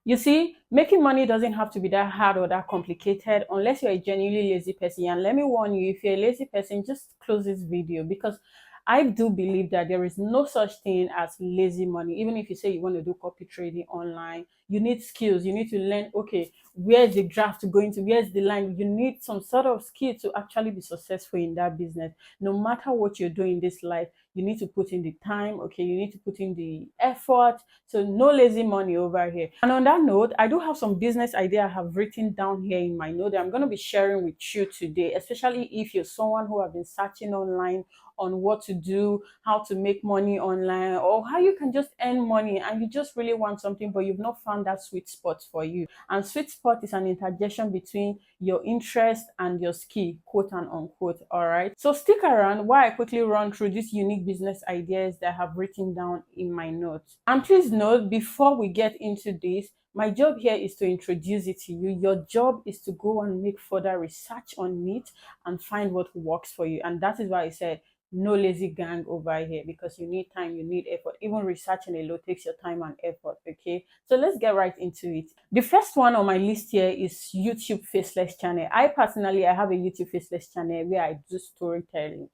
You see, making money doesn't have to be that hard or that complicated unless you're a genuinely lazy person. And let me warn you, if you're a lazy person, just close this video, because I do believe that there is no such thing as lazy money. Even if you say you want to do copy trading online, you need skills. You need to learn, okay, where's the draft going to, where's the line. You need some sort of skill to actually be successful in that business. No matter what you're doing in this life, you need to put in the time, okay, you need to put in the effort. So no lazy money over here. And on that note, I do have some business idea I have written down here in my note that I'm going to be sharing with you today, especially if you're someone who have been searching online on what to do, how to make money online, or how you can just earn money and you just really want something, but you've not found that sweet spot for you. And sweet spot is an interjection between your interest and your skill, quote and unquote. All right. So stick around while I quickly run through these unique business ideas that I have written down in my notes. And please note, before we get into this, my job here is to introduce it to you. Your job is to go and make further research on it and find what works for you. And that is why I said no lazy gang over here, because you need time, you need effort. Even researching alone takes your time and effort. Okay, so let's get right into it. The first one on my list here is YouTube faceless channel. I have a YouTube faceless channel where I do storytelling,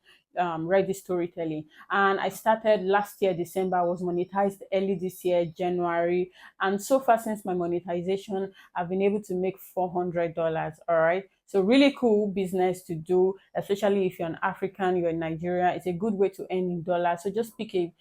ready storytelling, and I started last year December. I was monetized early this year January, and so far since my monetization I've been able to make $400. All right, so really cool business to do, especially if you're an African, you're in Nigeria. It's a good way to earn in dollars. So just pick a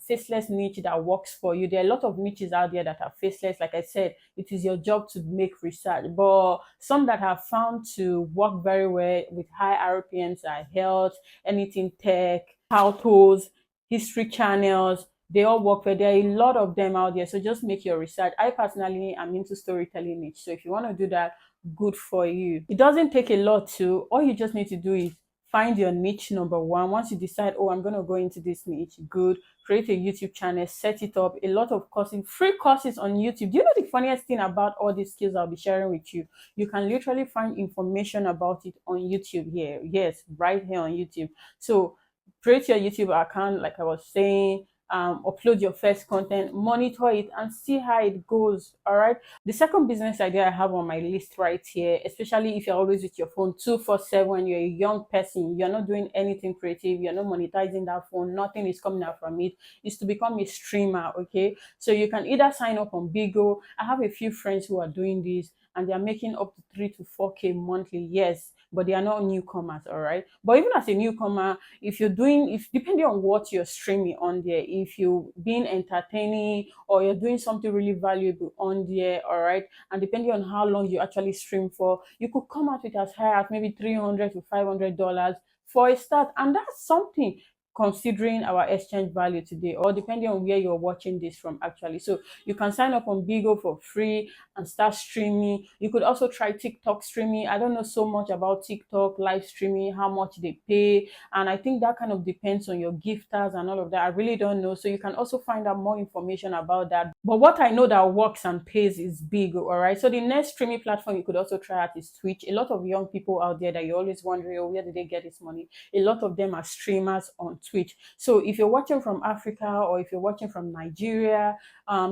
faceless niche that works for you. There are a lot of niches out there that are faceless. Like I said, it is your job to make research, but some that have found to work very well with high RPMs are health, anything tech, how tools, history channels. They all work well. There are a lot of them out there. So just make your research. I personally am into storytelling niche. So if you want to do that, good for you. It doesn't take a lot to, all you just need to do is find your niche number one. Once you decide, oh, I'm going to go into this niche, good, create a YouTube channel, set it up. A lot of courses, free courses on YouTube. Do you know the funniest thing about all these skills I'll be sharing with you? You can literally find information about it on YouTube here. Yes, right here on YouTube. So create your YouTube account, like I was saying, upload your first content, monitor it, and see how it goes. All right. The second business idea I have on my list right here, especially if you're always with your phone 247, you're a young person, you're not doing anything creative, you're not monetizing that phone, nothing is coming out from it, is to become a streamer. Okay. So you can either sign up on Bigo. I have a few friends who are doing this and they're making up to 3 to 4K monthly. Yes, but they are not newcomers. All right. But even as a newcomer, if you're doing, if depending on what you're streaming on there, if you're being entertaining or you're doing something really valuable on there, all right, and depending on how long you actually stream for, you could come out with as high as maybe $300 to $500 for a start, and that's something considering our exchange value today, or depending on where you're watching this from actually. So you can sign up on Bigo for free and start streaming. You could also try TikTok streaming. I don't know so much about TikTok live streaming, how much they pay, and I think that kind of depends on your gifters and all of that. I really don't know. So you can also find out more information about that. But what I know that works and pays is Bigo, all right? So the next streaming platform you could also try out is Twitch. A lot of young people out there that you're always wondering, oh, where did they get this money? A lot of them are streamers on Twitch. So if you're watching from Africa or if you're watching from Nigeria,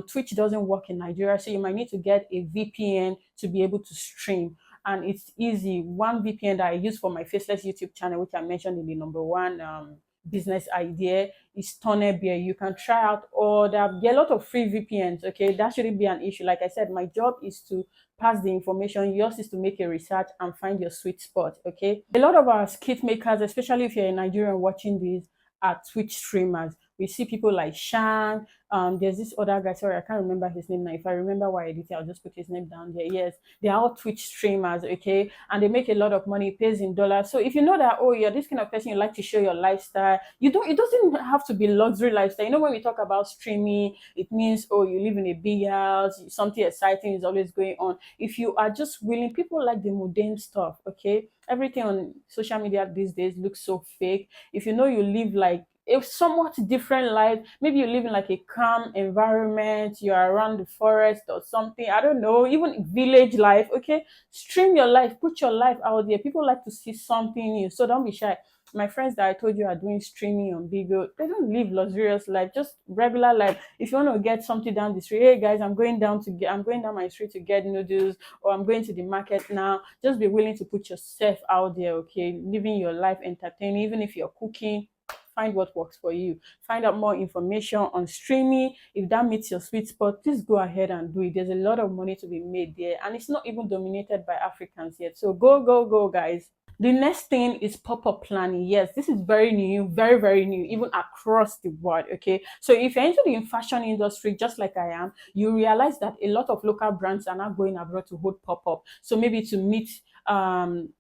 Twitch doesn't work in Nigeria, so you might need to get a VPN to be able to stream. And it's easy. One VPN that I use for my faceless YouTube channel, which I mentioned in the number one business idea, is Tunnel Bear. You can try out all that. There are a lot of free VPNs. Okay, that shouldn't be an issue. Like I said, my job is to pass the information. Yours is to make a research and find your sweet spot. Okay, a lot of our skit makers, especially if you're a Nigerian watching this, are Twitch streamers. We see people like Shan. There's this other guy, sorry, I can't remember his name now. If I remember why I did it, I'll just put his name down there. Yes, they are all Twitch streamers, okay? And they make a lot of money, it pays in dollars. So if you know that, oh, you're this kind of person, you like to show your lifestyle, it doesn't have to be luxury lifestyle. You know, when we talk about streaming, it means, oh, you live in a big house, something exciting is always going on. If you are just willing, people like the mundane stuff, okay? Everything on social media these days looks so fake. If you know you live like a somewhat different life. Maybe you live in like a calm environment, you are around the forest or something, I don't know, even village life. Okay, stream your life, put your life out there. People like to see something new, so don't be shy. My friends that I told you are doing streaming on Bigo, they don't live luxurious life, just regular life. If you want to get something down the street, hey guys, I'm going down my street to get noodles, or I'm going to the market now. Just be willing to put yourself out there, okay? Living your life, entertaining, even if you're cooking, find what works for you. Find out more information on streaming. If that meets your sweet spot, please go ahead and do it. There's a lot of money to be made there, and it's not even dominated by Africans yet. So go, go, go, guys. The next thing is pop-up planning. Yes, this is very new, very, very new, even across the world. Okay. So if you're into the fashion industry, just like I am, you realize that a lot of local brands are now going abroad to hold pop-up. So maybe to meet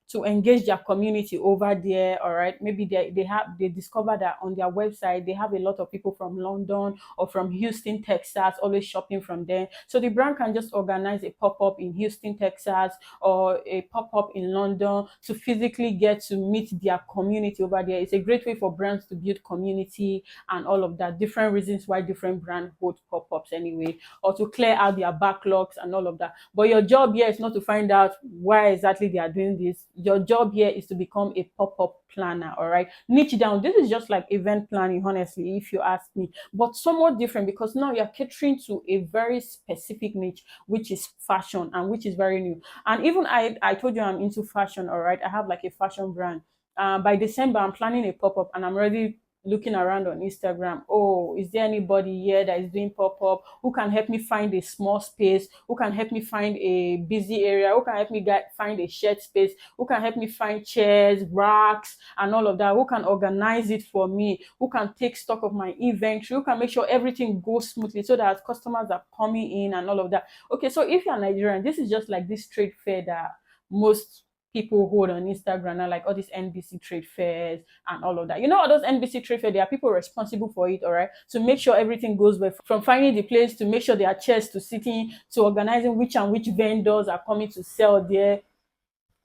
to engage their community over there. All right, maybe they discover that on their website they have a lot of people from London or from Houston, Texas, always shopping from there. So the brand can just organize a pop-up in Houston, Texas, or a pop-up in London to physically get to meet their community over there. It's a great way for brands to build community and all of that. Different reasons why different brands hold pop-ups anyway, or to clear out their backlogs and all of that. But your job here is not to find out why exactly they are doing this. Your job here is to become a pop-up planner. All right, niche down. This is just like event planning, honestly, if you ask me, but somewhat different, because now you're catering to a very specific niche, which is fashion, and which is very new. And even I told you I'm into fashion. All right, I have like a fashion brand. By December I'm planning a pop-up, and I'm already looking around on Instagram. Oh, is there anybody here that is doing pop-up who can help me find a small space, who can help me find a busy area, who can help me find a shared space, who can help me find chairs, racks, and all of that, who can organize it for me, who can take stock of my inventory, who can make sure everything goes smoothly so that customers are coming in and all of that. Okay, so if you're Nigerian, this is just like this trade fair that most people hold on Instagram now, like all these NBC trade fairs and all of that. You know, all those NBC trade fairs, there are people responsible for it, all right, to make sure everything goes well, from finding the place to make sure there are chairs to sitting, to organizing which and which vendors are coming to sell there.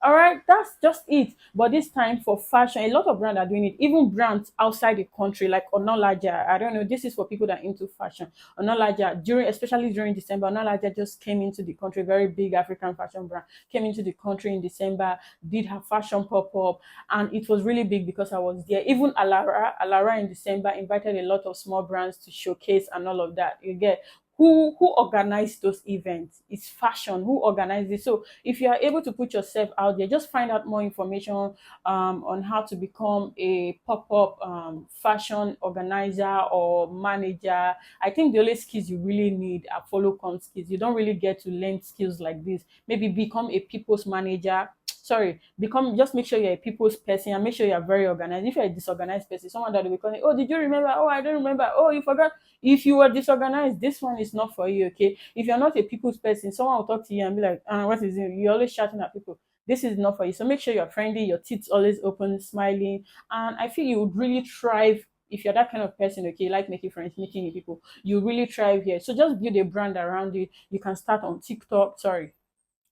All right, that's just it. But this time for fashion, a lot of brands are doing it. Even brands outside the country, like Onolaja. I don't know. This is for people that are into fashion. Onolaja, especially during December, Onolaja just came into the country. Very big African fashion brand came into the country in December. Did her fashion pop up, and it was really big because I was there. Even Alara in December invited a lot of small brands to showcase and all of that. You get who organized those events? It's fashion. Who organized it? So if you are able to put yourself out there, just find out more information on how to become a pop-up fashion organizer or manager. I think the only skills you really need are follow come skills. You don't really get to learn skills like this. Maybe become a people's manager. Sorry, become, just make sure you're a people's person and make sure you're very organized. If you're a disorganized person, someone that will be calling, oh, did you remember? Oh, I don't remember. Oh, you forgot. If you were disorganized, this one is not for you. Okay, if you're not a people's person, someone will talk to you and be like, what is it? You're always shouting at people. This is not for you. So make sure you're friendly, your teeth always open, smiling, and I feel you would really thrive. If you're that kind of person, okay, you like making friends, meeting new people, you really thrive here. So just build a brand around it. You can start on TikTok. Sorry,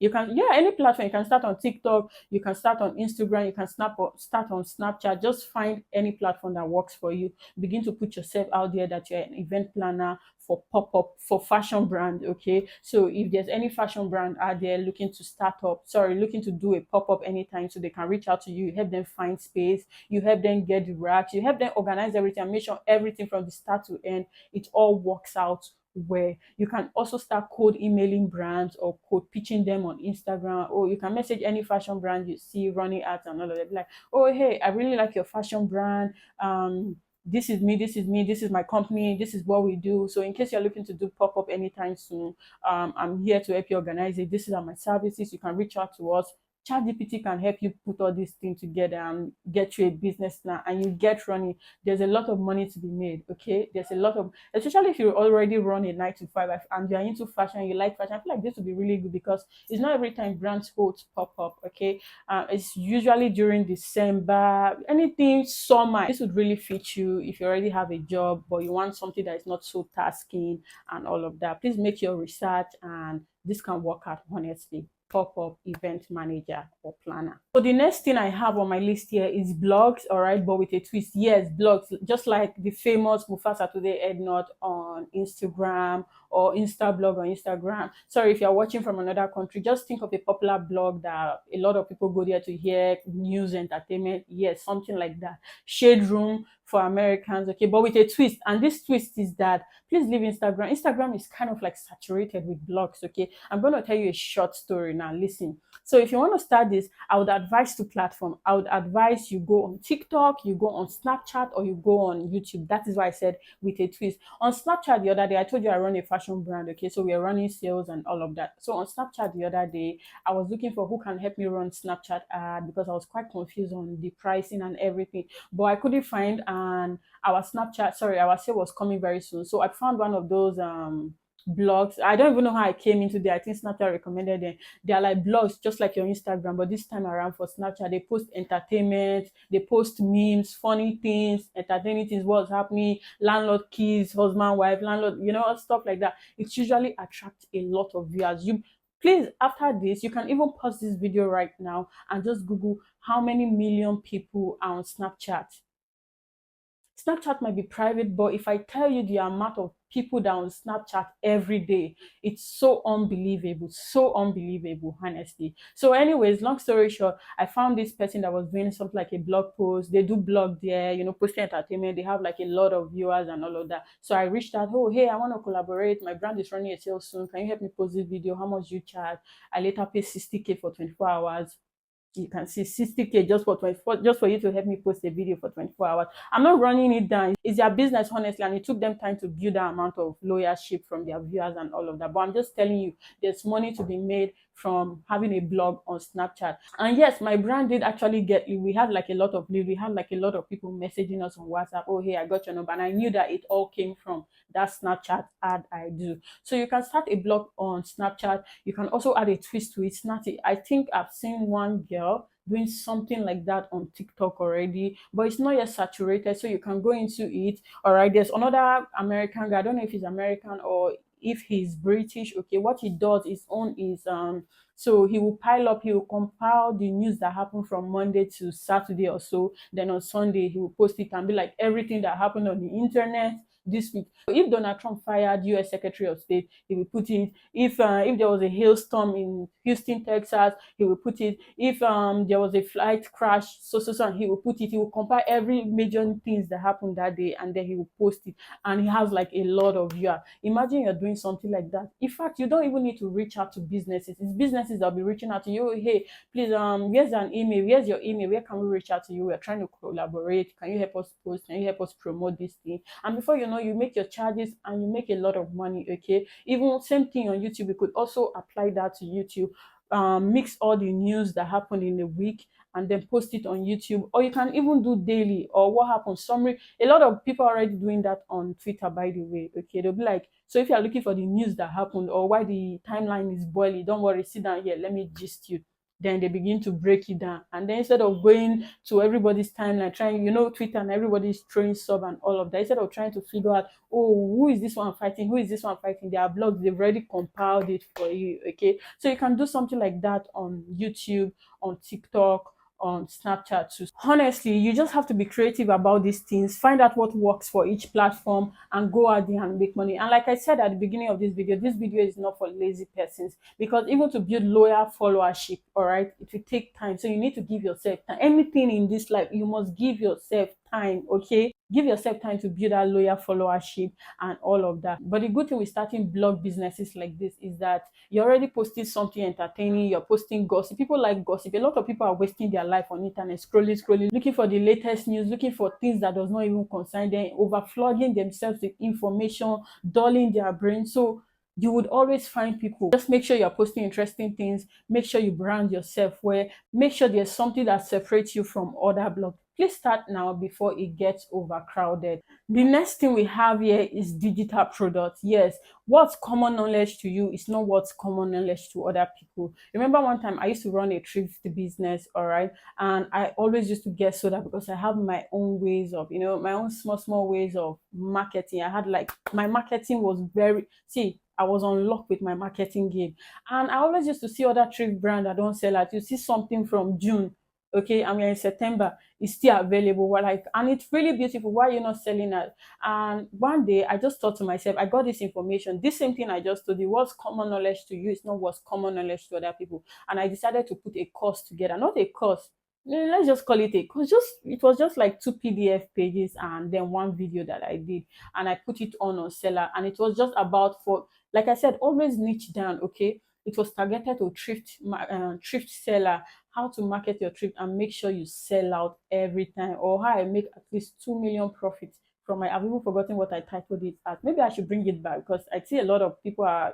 you can, yeah, any platform. You can start on TikTok, you can start on Instagram, you can start on Snapchat. Just find any platform that works for you. Begin to put yourself out there that you're an event planner for pop-up, for fashion brand. Okay, so if there's any fashion brand out there looking to start up, sorry, looking to do a pop-up anytime, so they can reach out to you. You help them find space, you help them get the racks, you help them organize everything and make sure everything from the start to end, it all works out. Where you can also start cold emailing brands or cold pitching them on Instagram, or you can message any fashion brand you see running ads and all of that. Like, oh hey, I really like your fashion brand. This is me, this is me, this is my company, this is what we do. So in case you're looking to do pop-up anytime soon, I'm here to help you organize it. This is my services. You can reach out to us. ChatGPT can help you put all these things together and get you a business plan, and you get running. There's a lot of money to be made. Okay, there's a lot of, especially if you already run a 9 to 5 and you're into fashion, you like fashion. I feel like this would be really good because it's not every time brands hold pop up. Okay, it's usually during December, anything summer. This would really fit you if you already have a job but you want something that is not so tasking and all of that. Please make your research and this can work out, honestly. Pop-up event manager or planner. So the next thing I have on my list here is blogs, all right, but with a twist. Yes, blogs, just like the famous Mufasa Today Ed Not on Instagram or Instablog on Instagram. Sorry if you're watching from another country, just think of a popular blog that a lot of people go there to hear news, entertainment. Yes, something like that. Shade Room for Americans, okay, but with a twist. And this twist is that please leave Instagram. Instagram is kind of like saturated with blogs, okay? I'm going to tell you a short story now. Listen. So if you want to start this, I would advise two platforms. I would advise you go on TikTok, you go on Snapchat, or you go on YouTube. That is why I said with a twist. On Snapchat the other day, I told you I run a fashion brand, okay? So we are running sales and all of that. So on Snapchat the other day, I was looking for who can help me run Snapchat ad because I was quite confused on the pricing and everything. But I couldn't find, and our Snapchat, sorry, our sale was coming very soon. So I found one of those blogs. I don't even know how I came into there. I think Snapchat recommended them. They are like blogs, just like your Instagram, but this time around for Snapchat, they post entertainment, they post memes, funny things, entertaining things, what's happening, landlord keys, husband, wife, landlord, stuff like that. It usually attracts a lot of viewers. You please, after this, you can even pause this video right now and just Google how many million people are on Snapchat. Snapchat might be private, but if I tell you the amount of people that are on Snapchat every day, it's so unbelievable, honestly. So, anyways, long story short, I found this person that was doing something like a blog post. They do blog there, posting entertainment. They have like a lot of viewers and all of that. So I reached out, oh, hey, I want to collaborate. My brand is running a sale soon. Can you help me post this video? How much do you charge? I later paid 60K for 24 hours. You can see 60K just for 24, just for you to help me post a video for 24 hours. I'm not running it down. It's their business, honestly, and it took them time to build that amount of loyalship from their viewers and all of that. But I'm just telling you, there's money to be made from having a blog on Snapchat. And yes, my brand did actually get you. We had like a lot of leads. We had like a lot of people messaging us on WhatsApp. Oh, hey, I got your number. And I knew that it all came from that Snapchat ad I do. So you can start a blog on Snapchat. You can also add a twist to it. Snapchat. I think I've seen one girl doing something like that on TikTok already, but it's not yet saturated, so you can go into it. All right, there's another American guy. I don't know if he's American or if he's British. Okay, what he does is on is so he will pile up, he will compile the news that happened from Monday to Saturday or so. Then on Sunday he will post it and be like everything that happened on the internet this week. So if Donald Trump fired U.S. Secretary of State, he will put it. If there was a hailstorm in Houston, Texas, he will put it. If there was a flight crash, and he will put it. He will compare every major things that happened that day, and then he will post it. And he has like a lot of viewers. Imagine you're doing something like that. In fact, you don't even need to reach out to businesses. It's businesses that'll be reaching out to you. Hey, please, here's an email. Here's your email. Where can we reach out to you? We're trying to collaborate. Can you help us post? Can you help us promote this thing? And before you know, you make your charges and you make a lot of money. Okay, even same thing on YouTube. You could also apply that to YouTube. Mix all the news that happened in a week and then post it on YouTube, or you can even do daily or what happened summary. A lot of people are already doing that on Twitter, by the way. Okay, they'll be like, so if you're looking for the news that happened or why the timeline is boiling, don't worry, sit down here, let me gist you. Then they begin to break it down, and then instead of going to everybody's timeline trying, Twitter and everybody's throwing sub and all of that, instead of trying to figure out, oh, who is this one fighting, who is this one fighting, their blogs, they've already compiled it for you. Okay, so you can do something like that on YouTube, on TikTok, on Snapchat too. Honestly, you just have to be creative about these things, find out what works for each platform, and go out there and make money. And like I said at the beginning of this video is not for lazy persons, because even to build loyal followership, all right, it will take time. So you need to give yourself time. Anything in this life, you must give yourself time. Okay, give yourself time to build that loyal followership and all of that. But the good thing with starting blog businesses like this is that you're already posting something entertaining, you're posting gossip. People like gossip. A lot of people are wasting their life on internet, scrolling, looking for the latest news, looking for things that does not even concern them, overflooding themselves with information, dulling their brain. So you would always find people. Just make sure you're posting interesting things. Make sure you brand yourself well. Make sure there's something that separates you from other blogs. Please start now before it gets overcrowded. The next thing we have here is digital products. Yes, what's common knowledge to you is not what's common knowledge to other people. Remember one time I used to run a thrift business, all right, and I always used to get soda because I have my own ways of, my own small ways of marketing. I had like my marketing was very, see, I was on lock with my marketing game. And I always used to see other thrift brand that don't sell out. You see something from June, okay, and we're in September, it's still available. We're like, and it's really beautiful. Why are you not selling it? And one day I just thought to myself, I got this information. This same thing I just told you, what's common knowledge to you is not what's common knowledge to other people. And I decided to put a course together, not a course. Let's just call it a course. Just it was just like two PDF pages and then one video that I did, and I put it on Seller, and it was just about for, like I said, always niche down. Okay, it was targeted to thrift seller, how to market your thrift and make sure you sell out every time, or how I make at least 2 million profits from my, I've even forgotten what I titled it as. Maybe I should bring it back because I see a lot of people are,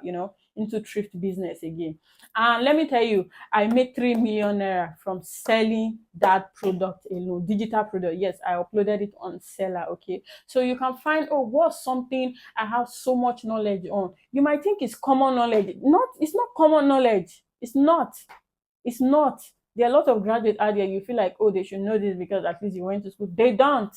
into thrift business again. And let me tell you, I made 3 million naira from selling that product alone, digital product. Yes, I uploaded it on Seller. Okay, so you can find, oh, what's something I have so much knowledge on. You might think it's common knowledge. Not, it's not common knowledge. It's not. It's not. There are a lot of graduates out there, you feel like, oh, they should know this because at least you went to school. They don't.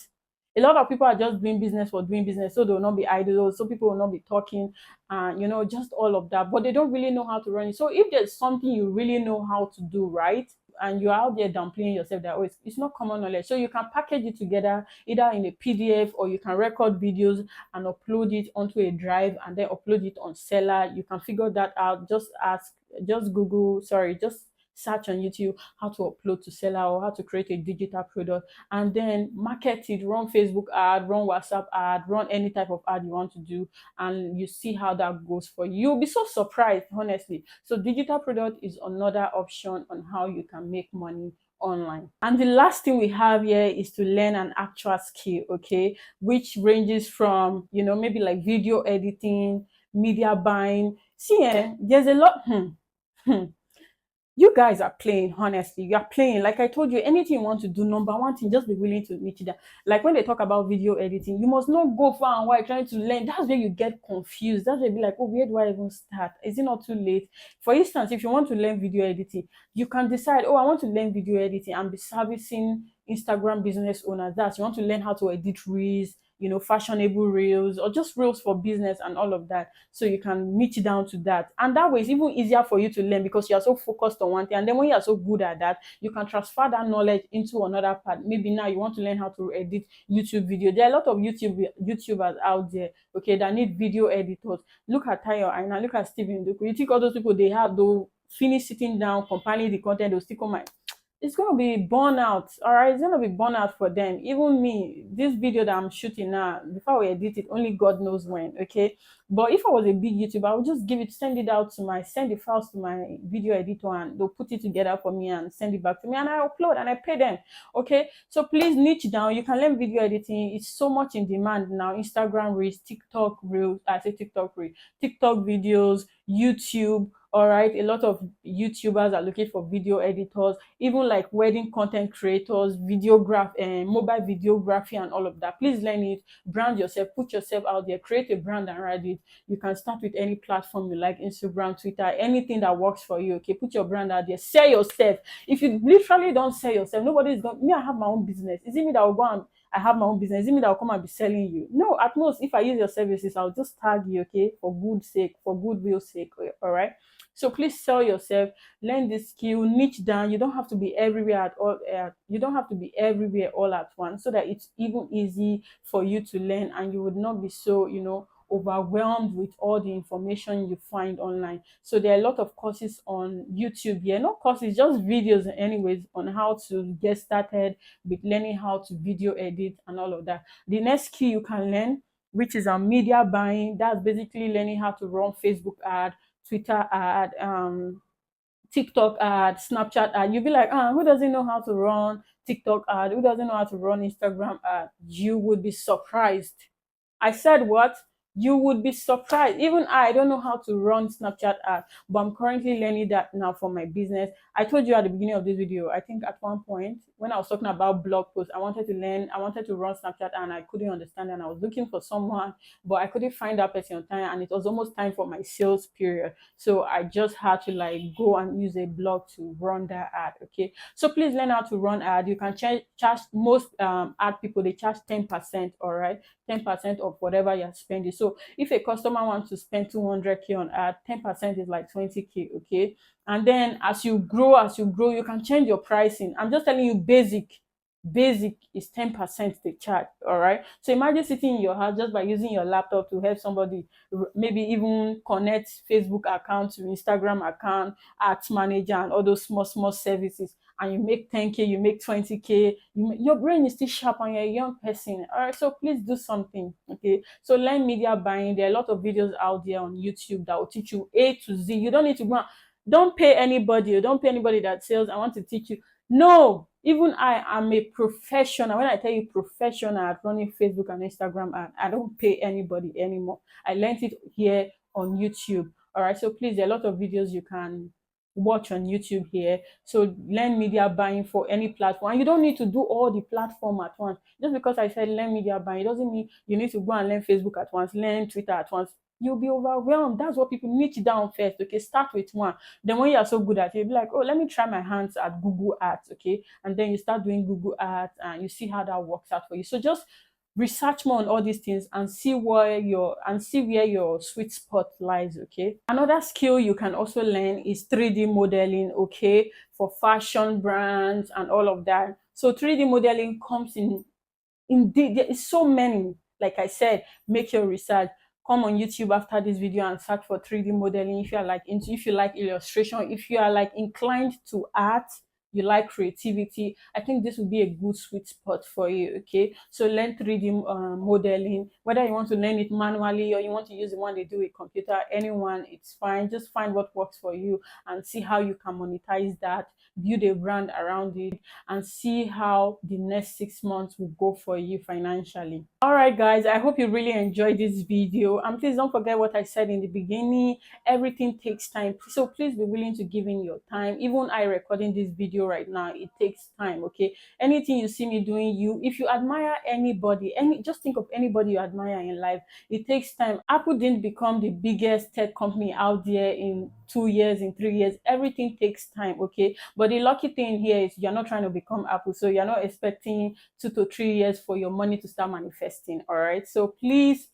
A lot of people are just doing business for doing business, so they will not be idle, so people will not be talking, and just all of that. But they don't really know how to run it. So if there's something you really know how to do, right? And you're out there downplaying yourself that, oh, it's not common knowledge. So you can package it together either in a PDF, or you can record videos and upload it onto a drive and then upload it on Seller. You can figure that out. Just search on YouTube how to upload to Seller, or how to create a digital product, and then market it, run Facebook ad, run WhatsApp ad, run any type of ad you want to do, and you see how that goes for you. You'll be so surprised, honestly. So digital product is another option on how you can make money online. And the last thing we have here is to learn an actual skill, okay, which ranges from, maybe like video editing, media buying. See, there's a lot. You guys are playing, honestly. You are playing. Like I told you, anything you want to do, number one thing, just be willing to niche that. Like when they talk about video editing, you must not go far and wide trying to learn. That's where you get confused. That's where you be like, oh, where do I even start? Is it not too late? For instance, if you want to learn video editing, you can decide, oh, I want to learn video editing and be servicing Instagram business owners. That's, you want to learn how to edit reels, fashionable reels, or just reels for business and all of that. So you can niche down to that. And that way it's even easier for you to learn because you are so focused on one thing. And then when you are so good at that, you can transfer that knowledge into another part. Maybe now you want to learn how to edit YouTube video. There are a lot of YouTubers out there, okay, that need video editors. Look at Tayo Aina, look at Steven Duku. You think all those people, they'll finish sitting down, compiling the content, they'll still come out, it's gonna be burnout. All right, it's gonna be burnout for them. Even me, this video that I'm shooting now, before we edit it, only God knows when. Okay, but if I was a big YouTuber, I would just send the files to my video editor, and they'll put it together for me and send it back to me, and I upload and I pay them. Okay, so please niche down. You can learn video editing. It's so much in demand now. Instagram reels, TikTok reels. I say TikTok reels, TikTok videos, YouTube. All right, a lot of YouTubers are looking for video editors, even like wedding content creators, videograph and mobile videography and all of that. Please learn it, brand yourself, put yourself out there, create a brand and ride it. You can start with any platform you like, Instagram, Twitter, anything that works for you. Okay, put your brand out there, sell yourself. If you literally don't sell yourself, nobody's going. Me, I have my own business. Is it me that will go and I have my own business? Is it me that will come and be selling you? No, at most, if I use your services, I'll just tag you, okay, for good sake, for goodwill sake. All right. So please sell yourself, learn this skill, niche down. You don't have to be everywhere at all. You don't have to be everywhere all at once, so that it's even easy for you to learn, and you would not be so, overwhelmed with all the information you find online. So there are a lot of courses on YouTube. Yeah, not courses, just videos, anyways, on how to get started with learning how to video edit and all of that. The next skill you can learn, which is on media buying, that's basically learning how to run Facebook ad, Twitter ad, TikTok ad, Snapchat ad. You'll be like, who doesn't know how to run TikTok ad? Who doesn't know how to run Instagram ad? You would be surprised. I said what? You would be surprised. Even I don't know how to run Snapchat ad, but I'm currently learning that now for my business. I told you at the beginning of this video, I think at one point when I was talking about blog posts, I wanted to run Snapchat and I couldn't understand, and I was looking for someone, but I couldn't find that person on time, and it was almost time for my sales period. So I just had to like go and use a blog to run that ad. Okay. So please learn how to run ad. You can charge most ad people, they charge 10%, all right, 10% of whatever you're spending. So So if a customer wants to spend 200K on ad, 10% is like 20K, okay? And then as you grow, you can change your pricing. I'm just telling you basic is 10% they charge. All right, so imagine sitting in your house just by using your laptop to help somebody, maybe even connect Facebook account to Instagram account, ads manager, and all those small services, and you make 10K, you make 20K. Your brain is still sharp and you're a young person. All right, so please do something. Okay, so learn media buying. There are a lot of videos out there on YouTube that will teach you A to Z. You don't need to go and don't pay anybody. You don't pay anybody that sells. I want to teach you. No, even I am a professional. When I tell you professional at running Facebook and Instagram, and I don't pay anybody anymore. I learned it here on YouTube. All right, so please, there are a lot of videos you can watch on YouTube here. So learn media buying for any platform. And you don't need to do all the platform at once. Just because I said learn media buying, it doesn't mean you need to go and learn Facebook at once, learn Twitter at once. You'll be overwhelmed. That's what people niche down first. Okay, start with one. Then when you are so good at it, you'll be like, oh, let me try my hands at Google Ads. Okay, and then you start doing Google Ads and you see how that works out for you. So just research more on all these things and see where your sweet spot lies. Okay, another skill you can also learn is 3D modeling. Okay, for fashion brands and all of that. So 3D modeling comes in indeed there is so many. Like I said, make your research. Come on YouTube after this video and search for 3D modeling. If you are like into, if you like illustration, if you are like inclined to art, you like creativity, I think this would be a good sweet spot for you. Okay, so learn 3D modeling, whether you want to learn it manually or you want to use the one they do with computer. Anyone, it's fine. Just find what works for you and see how you can monetize that, build a brand around it, and see how the next 6 months will go for you financially. All right, guys, I hope you really enjoyed this video. And please don't forget what I said in the beginning. Everything takes time. So please be willing to give in your time. Even I recording this video right now, it takes time. Okay. Anything you see me doing, if you admire anybody, just think of anybody you admire in life. It takes time. Apple didn't become the biggest tech company out there in 2 years, in 3 years. Everything takes time. Okay. But the lucky thing here is you're not trying to become Apple, so you're not expecting 2 to 3 years for your money to start manifesting. All right, so please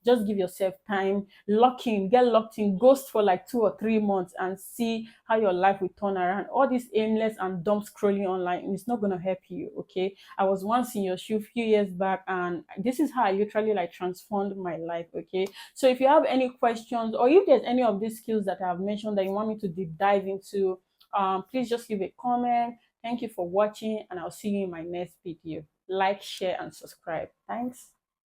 just give yourself time. Get locked in, ghost for like 2 or 3 months and see how your life will turn around. All this aimless and dumb scrolling online, it's not going to help you. Okay, I was once in your shoe a few years back, and this is how I literally like transformed my life. Okay, so if you have any questions, or if there's any of these skills that I've mentioned that you want me to deep dive into, please just leave a comment. Thank you for watching, and I'll see you in my next video. Like, share, and subscribe. Thanks.